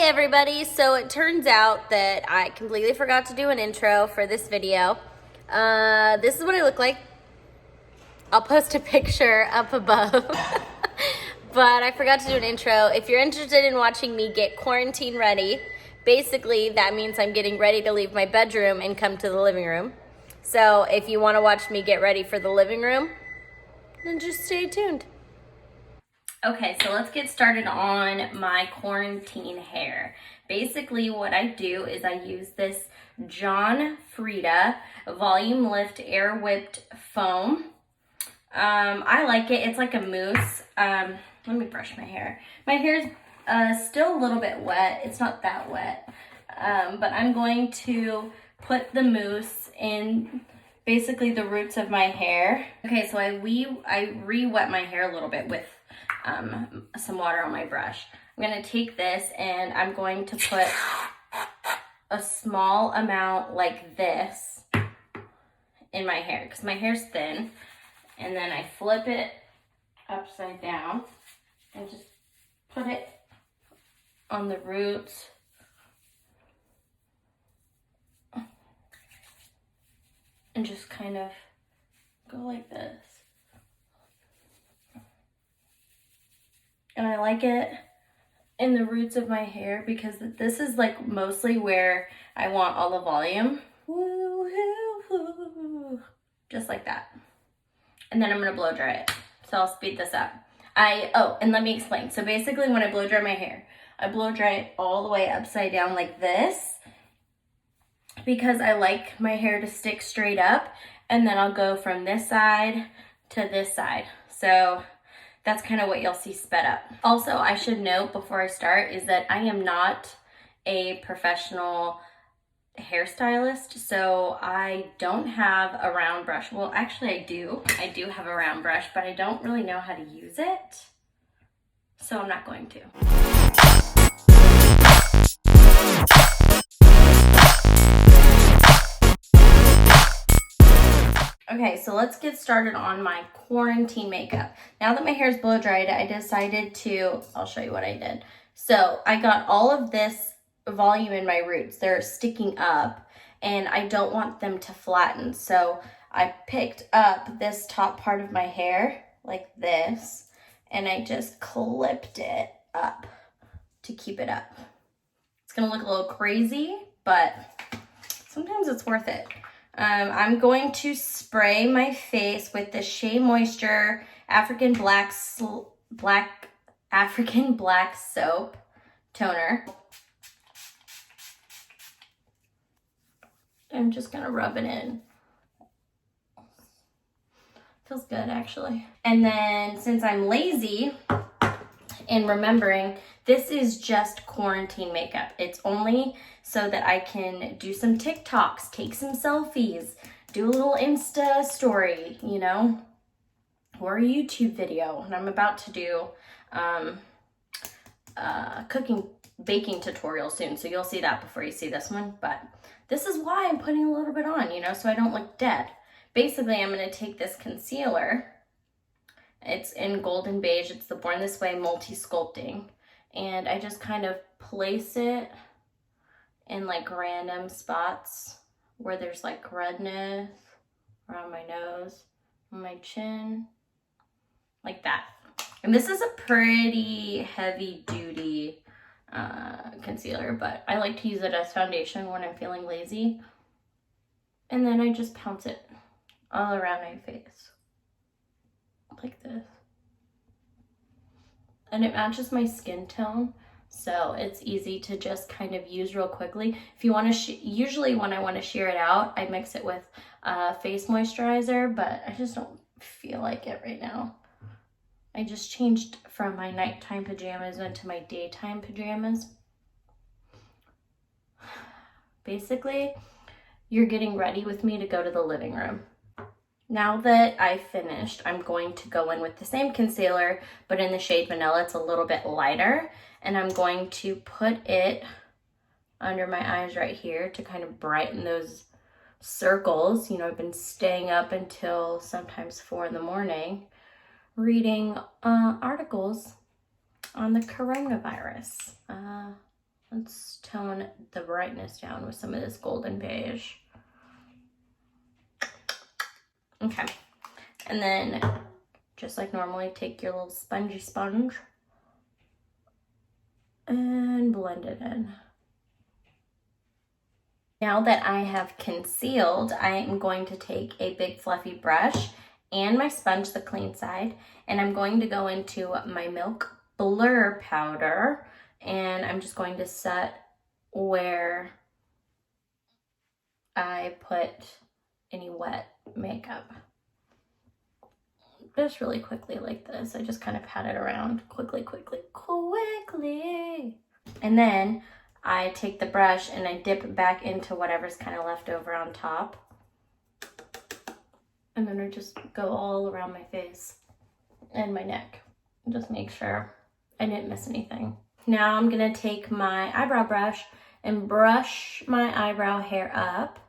everybody, so it turns out that I completely forgot to do an intro for this video. This is what I look like. I'll post a picture up above. But I forgot to do an intro. If you're interested in watching me get quarantine ready, basically that means I'm getting ready to leave my bedroom and come to the living room. So if you want to watch me get ready for the living room, then just stay tuned. Okay, so let's get started on my quarantine hair. Basically what I do is I use this John Frieda Volume Lift Air Whipped Foam. I like it. It's like a mousse. Let me brush my hair. My hair's still a little bit wet. It's not that wet. But I'm going to put the mousse in basically the roots of my hair. Okay, so I re-wet my hair a little bit with some water on my brush. I'm going to take this and I'm going to put a small amount like this in my hair because my hair's thin. And then I flip it upside down and just put it on the roots. And just kind of go like this. And I like it in the roots of my hair because this is like mostly where I want all the volume. Just like that. And then I'm gonna blow dry it. So I'll speed this up. And let me explain. So basically when I blow dry my hair, I blow dry it all the way upside down like this because I like my hair to stick straight up, and then I'll go from this side to this side. So that's kind of what you'll see sped up. Also, I should note before I start is that I am not a professional hairstylist, so I don't have a round brush. Well, actually I do have a round brush, but I don't really know how to use it, so I'm not going to. Okay, so let's get started on my quarantine makeup. Now that my hair is blow dried, I decided to, I'll show you what I did. So I got all of this volume in my roots. They're sticking up and I don't want them to flatten. So I picked up this top part of my hair like this and I just clipped it up to keep it up. It's gonna look a little crazy, but sometimes it's worth it. I'm going to spray my face with the Shea Moisture African Black Soap toner. I'm just gonna rub it in. Feels good actually. And then since I'm lazy and remembering, this is just quarantine makeup. It's only so that I can do some TikToks, take some selfies, do a little Insta story, you know, or a YouTube video. And I'm about to do baking tutorial soon, so you'll see that before you see this one. But this is why I'm putting a little bit on, you know, so I don't look dead. Basically, I'm gonna take this concealer. It's in Golden Beige. It's the Born This Way Multi-Sculpting. And I just kind of place it in like random spots where there's like redness around my nose, on my chin, like that. And this is a pretty heavy duty concealer, but I like to use it as foundation when I'm feeling lazy. And then I just pounce it all around my face like this. And it matches my skin tone, so it's easy to just kind of use real quickly. If you want to, usually when I want to sheer it out, I mix it with face moisturizer, but I just don't feel like it right now. I just changed from my nighttime pajamas into my daytime pajamas. Basically, you're getting ready with me to go to the living room. Now that I've finished, I'm going to go in with the same concealer, but in the shade Vanilla. It's a little bit lighter, and I'm going to put it under my eyes right here to kind of brighten those circles. You know, I've been staying up until sometimes 4 in the morning reading articles on the coronavirus. Let's tone the brightness down with some of this golden beige. Okay, and then just like normally, take your little spongy sponge and blend it in. Now that I have concealed, I am going to take a big fluffy brush and my sponge, the clean side, and I'm going to go into my Milk Blur powder, and I'm just going to set where I put any wet makeup. Just really quickly like this. I just kind of pat it around quickly. And then I take the brush and I dip back into whatever's kind of left over on top. And then I just go all around my face and my neck. Just make sure I didn't miss anything. Now I'm gonna take my eyebrow brush and brush my eyebrow hair up.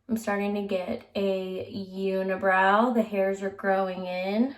I'm starting to get a unibrow. The hairs are growing in.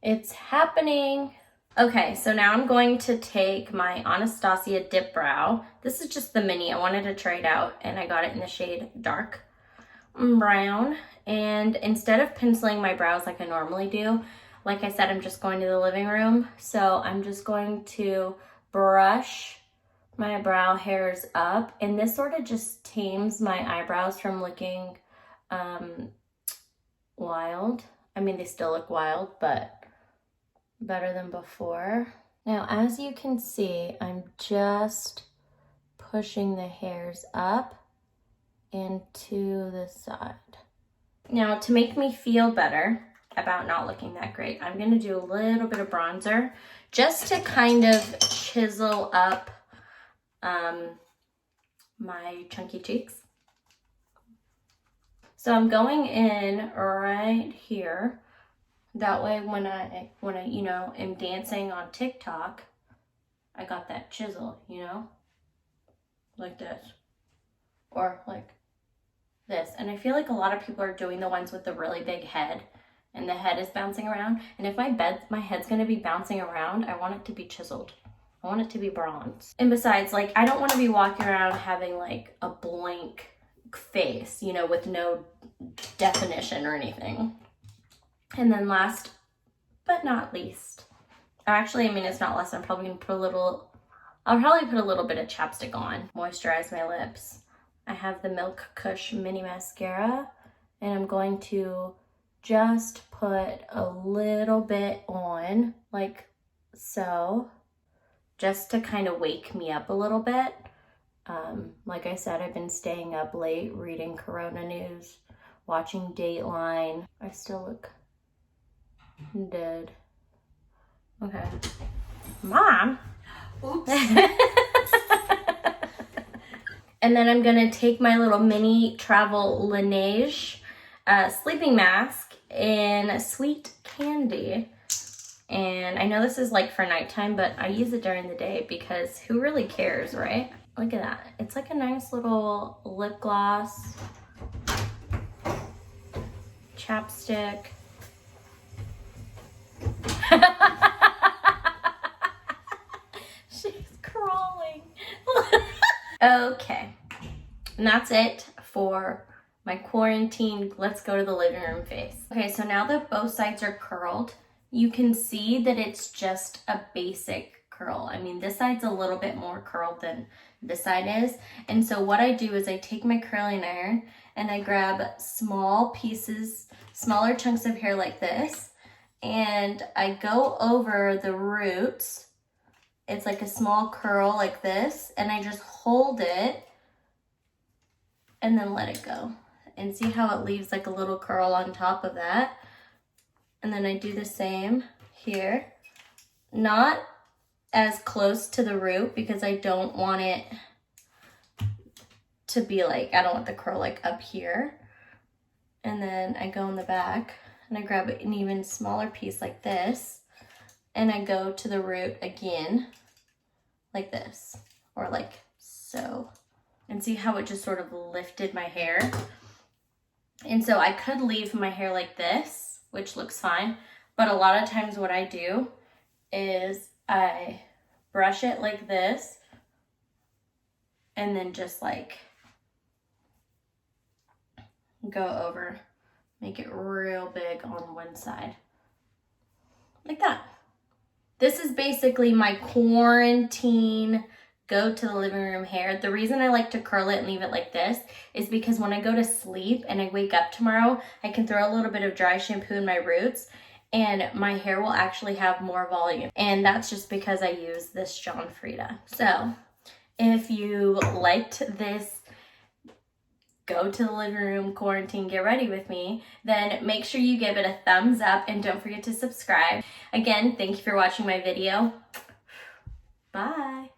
It's happening. Okay, so now I'm going to take my Anastasia Dip Brow. This is just the mini. I wanted to try it out, and I got it in the shade Dark Brown. And instead of penciling my brows like I normally do, like I said, I'm just going to the living room. So I'm just going to brush my brow hairs up, and this sort of just tames my eyebrows from looking wild. I mean, they still look wild, but better than before. Now, as you can see, I'm just pushing the hairs up and to the side. Now, to make me feel better about not looking that great, I'm gonna do a little bit of bronzer just to kind of chisel up my chunky cheeks. So I'm going in right here. That way when I you know, am dancing on TikTok, I got that chisel, you know? Like this. Or like this. And I feel like a lot of people are doing the ones with the really big head and the head is bouncing around. And if my head's gonna be bouncing around, I want it to be chiseled. I want it to be bronze. And besides, like, I don't want to be walking around having like a blank face, you know, with no definition or anything. And then last but not least, actually, I mean, it's not less, I'm probably gonna put I'll probably put a little bit of chapstick on, moisturize my lips. I have the Milk Kush Mini Mascara, and I'm going to just put a little bit on, like so, just to kind of wake me up a little bit. Like I said, I've been staying up late reading Corona news, watching Dateline. I still look dead. Okay. Mom! Oops. And then I'm gonna take my little mini travel Laneige sleeping mask in Sweet Candy. And I know this is like for nighttime, but I use it during the day because who really cares, right? Look at that. It's like a nice little lip gloss, chapstick. She's crawling. Okay, and that's it for my quarantine let's go to the living room face. Okay, so now that both sides are curled, you can see that it's just a basic curl. I mean, this side's a little bit more curled than this side is. And so what I do is I take my curling iron and I grab small pieces, smaller chunks of hair like this, and I go over the roots. It's like a small curl like this, and I just hold it and then let it go. And see how it leaves like a little curl on top of that? And then I do the same here. Not as close to the root because I don't want it to be like, I don't want the curl like up here. And then I go in the back and I grab an even smaller piece like this and I go to the root again like this or like so. And see how it just sort of lifted my hair? And so I could leave my hair like this, which looks fine, but a lot of times what I do is I brush it like this and then just like go over, make it real big on one side, like that. This is basically my quarantine go to the living room hair. The reason I like to curl it and leave it like this is because when I go to sleep and I wake up tomorrow, I can throw a little bit of dry shampoo in my roots and my hair will actually have more volume. And that's just because I use this John Frieda. So if you liked this go to the living room quarantine get ready with me, then make sure you give it a thumbs up and don't forget to subscribe. Again, thank you for watching my video. Bye.